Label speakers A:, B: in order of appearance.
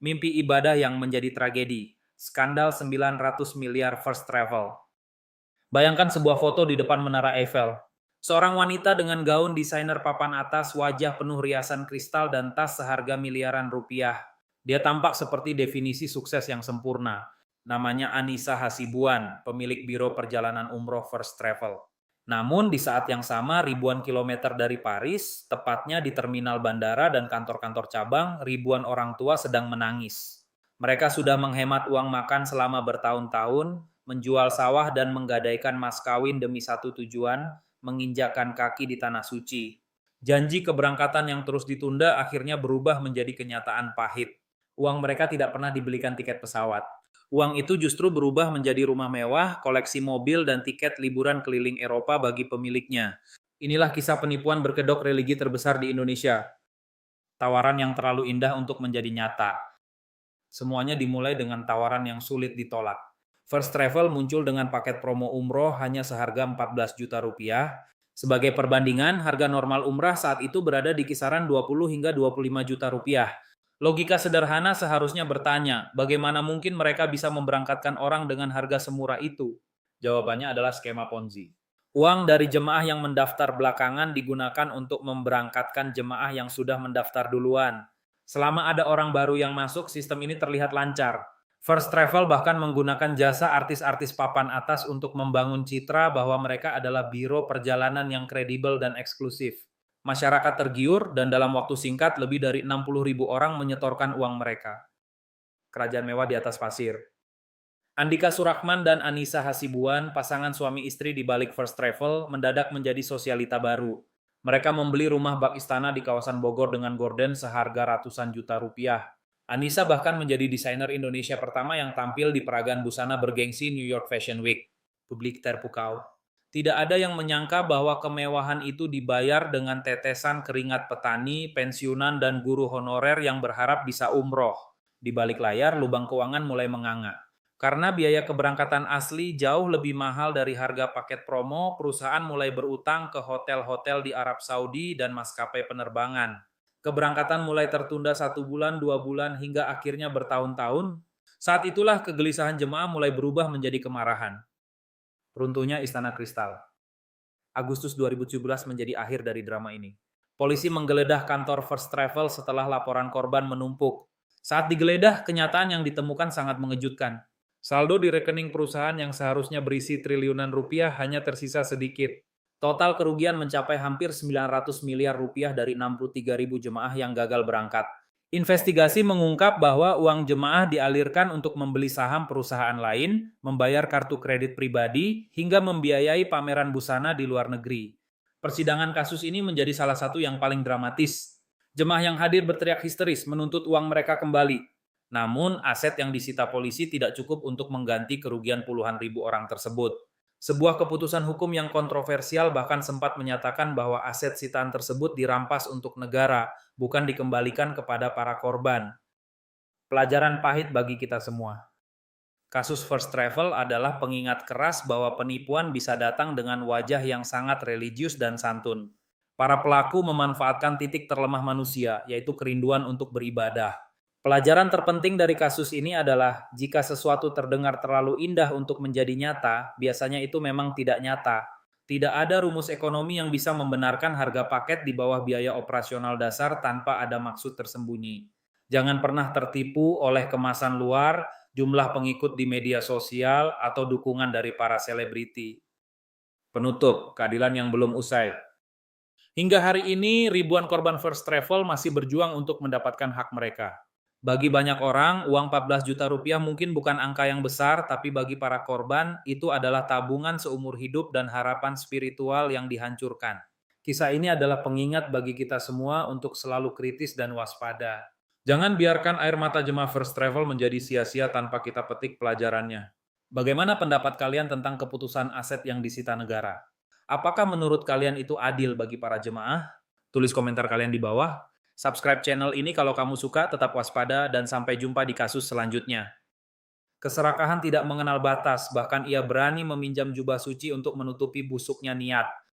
A: Mimpi ibadah yang menjadi tragedi. Skandal 900 miliar first travel. Bayangkan sebuah foto di depan Menara Eiffel. Seorang wanita dengan gaun desainer papan atas, wajah penuh riasan kristal, dan tas seharga miliaran rupiah. Dia tampak seperti definisi sukses yang sempurna. Namanya Anissa Hasibuan, pemilik biro perjalanan umroh First Travel. Namun di saat yang sama, ribuan kilometer dari Paris, tepatnya di terminal bandara dan kantor-kantor cabang, ribuan orang tua sedang menangis. Mereka sudah menghemat uang makan selama bertahun-tahun, menjual sawah dan menggadaikan mas kawin demi satu tujuan, menginjakkan kaki di tanah suci. Janji keberangkatan yang terus ditunda akhirnya berubah menjadi kenyataan pahit. Uang mereka tidak pernah dibelikan tiket pesawat. Uang itu justru berubah menjadi rumah mewah, koleksi mobil, dan tiket liburan keliling Eropa bagi pemiliknya. Inilah kisah penipuan berkedok religi terbesar di Indonesia. Tawaran yang terlalu indah untuk menjadi nyata. Semuanya dimulai dengan tawaran yang sulit ditolak. First Travel muncul dengan paket promo umroh hanya seharga 14 juta rupiah. Sebagai perbandingan, harga normal umrah saat itu berada di kisaran 20 hingga 25 juta rupiah. Logika sederhana seharusnya bertanya, bagaimana mungkin mereka bisa memberangkatkan orang dengan harga semurah itu? Jawabannya adalah skema Ponzi. Uang dari jemaah yang mendaftar belakangan digunakan untuk memberangkatkan jemaah yang sudah mendaftar duluan. Selama ada orang baru yang masuk, sistem ini terlihat lancar. First Travel bahkan menggunakan jasa artis-artis papan atas untuk membangun citra bahwa mereka adalah biro perjalanan yang kredibel dan eksklusif. Masyarakat tergiur dan dalam waktu singkat lebih dari 60.000 orang menyetorkan uang mereka. Kerajaan mewah di atas pasir. Andika Surahman dan Anissa Hasibuan, pasangan suami istri di balik First Travel, mendadak menjadi sosialita baru. Mereka membeli rumah bak istana di kawasan Bogor dengan gorden seharga ratusan juta rupiah. Anissa bahkan menjadi desainer Indonesia pertama yang tampil di peragaan busana bergengsi New York Fashion Week. Publik terpukau. Tidak ada yang menyangka bahwa kemewahan itu dibayar dengan tetesan keringat petani, pensiunan, dan guru honorer yang berharap bisa umroh. Di balik layar, lubang keuangan mulai menganga. Karena biaya keberangkatan asli jauh lebih mahal dari harga paket promo, perusahaan mulai berutang ke hotel-hotel di Arab Saudi dan maskapai penerbangan. Keberangkatan mulai tertunda 1 bulan, 2 bulan, hingga akhirnya bertahun-tahun. Saat itulah kegelisahan jemaah mulai berubah menjadi kemarahan. Runtuhnya Istana Kristal. Agustus 2017 menjadi akhir dari drama ini. Polisi menggeledah kantor First Travel setelah laporan korban menumpuk. Saat digeledah, kenyataan yang ditemukan sangat mengejutkan. Saldo di rekening perusahaan yang seharusnya berisi triliunan rupiah hanya tersisa sedikit. Total kerugian mencapai hampir 900 miliar rupiah dari 63.000 jemaah yang gagal berangkat. Investigasi mengungkap bahwa uang jemaah dialirkan untuk membeli saham perusahaan lain, membayar kartu kredit pribadi, hingga membiayai pameran busana di luar negeri. Persidangan kasus ini menjadi salah satu yang paling dramatis. Jemaah yang hadir berteriak histeris menuntut uang mereka kembali. Namun, aset yang disita polisi tidak cukup untuk mengganti kerugian puluhan ribu orang tersebut. Sebuah keputusan hukum yang kontroversial bahkan sempat menyatakan bahwa aset sitaan tersebut dirampas untuk negara, bukan dikembalikan kepada para korban. Pelajaran pahit bagi kita semua. Kasus First Travel adalah pengingat keras bahwa penipuan bisa datang dengan wajah yang sangat religius dan santun. Para pelaku memanfaatkan titik terlemah manusia, yaitu kerinduan untuk beribadah. Pelajaran terpenting dari kasus ini adalah jika sesuatu terdengar terlalu indah untuk menjadi nyata, biasanya itu memang tidak nyata. Tidak ada rumus ekonomi yang bisa membenarkan harga paket di bawah biaya operasional dasar tanpa ada maksud tersembunyi. Jangan pernah tertipu oleh kemasan luar, jumlah pengikut di media sosial, atau dukungan dari para selebriti. Penutup, keadilan yang belum usai. Hingga hari ini, ribuan korban First Travel masih berjuang untuk mendapatkan hak mereka. Bagi banyak orang, uang 14 juta rupiah mungkin bukan angka yang besar, tapi bagi para korban, itu adalah tabungan seumur hidup dan harapan spiritual yang dihancurkan. Kisah ini adalah pengingat bagi kita semua untuk selalu kritis dan waspada. Jangan biarkan air mata jemaah First Travel menjadi sia-sia tanpa kita petik pelajarannya. Bagaimana pendapat kalian tentang keputusan aset yang disita negara? Apakah menurut kalian itu adil bagi para jemaah? Tulis komentar kalian di bawah. Subscribe channel ini kalau kamu suka, tetap waspada, dan sampai jumpa di kasus selanjutnya. Keserakahan tidak mengenal batas, bahkan ia berani meminjam jubah suci untuk menutupi busuknya niat.